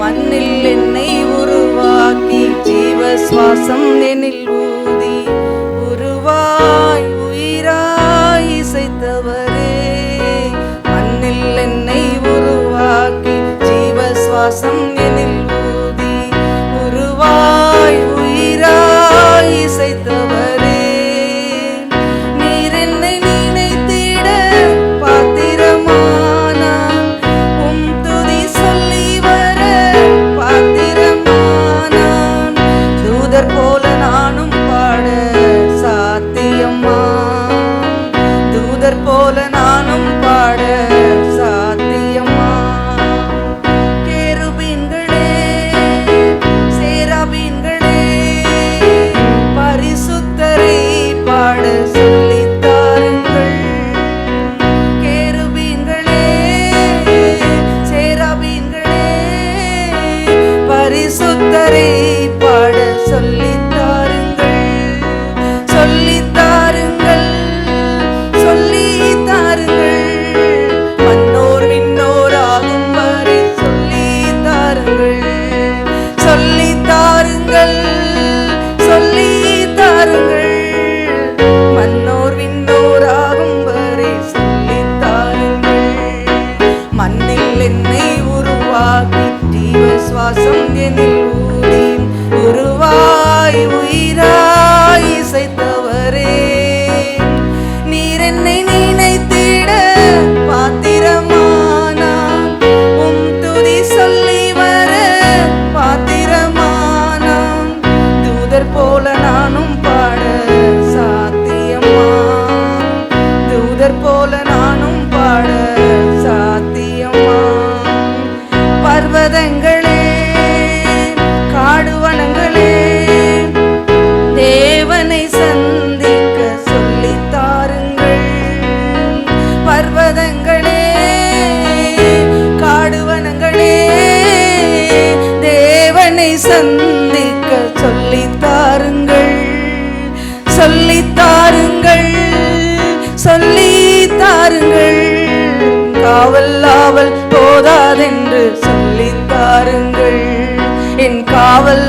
மண்ணில் என்னை உருவாக்கி ஜீவ சுவாசம் எனில் ஊதி உருவாய் உயிராய் இசைத்தவரே. மண்ணில் என்னை உருவாக்கி ஜீவ சுவாசம் எனில் ஊதி உருவாய் உயிராய் இசைத்தவரே. நீர் என்னை நினைத்திட பாத்திரமானான், உம் துதி சொல்லி வர பாத்திரமானான். தூதர் போல நானும் பாட சாத்தியம்மா, தூதர் போல நானும் பாட சாத்தியம்மா. கேருபீன்களே சேராபீன்களே பரிசுத்தரை பாட சொல்லித் தாருங்கள். கேருபீன்களே சேராபீன்களே பரிசுத்தரை பாட சொல்லித் தாருங்கள். சொல்லித் தாருங்கள், சொல்லித் தாருங்கள். மன்னோர் விண்ணோர் ஆகும் வரை சொல்லித் தாருங்கள். சொல்லித் தாருங்கள், சொல்லித் தாருங்கள். மன்னோர் விண்ணோர் ஆகும் வரை சொல்லித் தாருங்கள். மண்ணில் என்னை உருவாக்கி ஜீவ சுவாசம் எனில் ஊதி உருவாய் உயிராய் இசைத்தவரே. நீர் என்னை நினைத்திட பாத்திரமானான், உம் துதி சொல்லி வர பாத்திரமானான். தூதர் போல நானும் பாட சாத்தியம்மா, தூதர் போல நானும் பாட சாத்தியம்மா. பர்வதங்களே காடுவனங்களே தேவனை சந்திக்க சொல்லித் தாருங்கள். பர்வதங்களே காடுவனங்களே தேவனை சந்திக்க சொல்லித் தாருங்கள். சொல்லித் தாருங்கள், சொல்லித் தாருங்கள். காவல் போதாதென்று சொல்லித் தாருங்கள். என் காவல்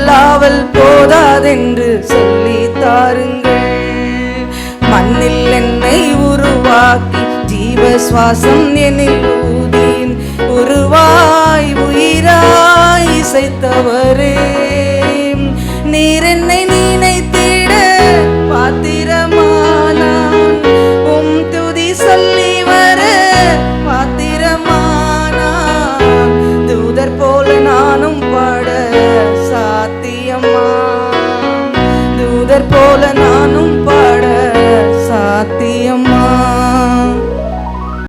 போதாதென்று சொல்லித் தாருங்கள். மண்ணில் என்னை உருவாக்கி ஜீவ சுவாசம் எனில் ஊதி உருவாய் உயிராய் இசைத்தவரே. நீர் என்னை நினைத்திட பாத்திரமானான், உம் துதி சொல்லி வர பாத்திரமானான். தூதர் போல நானும் பாட சாத்தியம்மா, தூதர் போல நானும்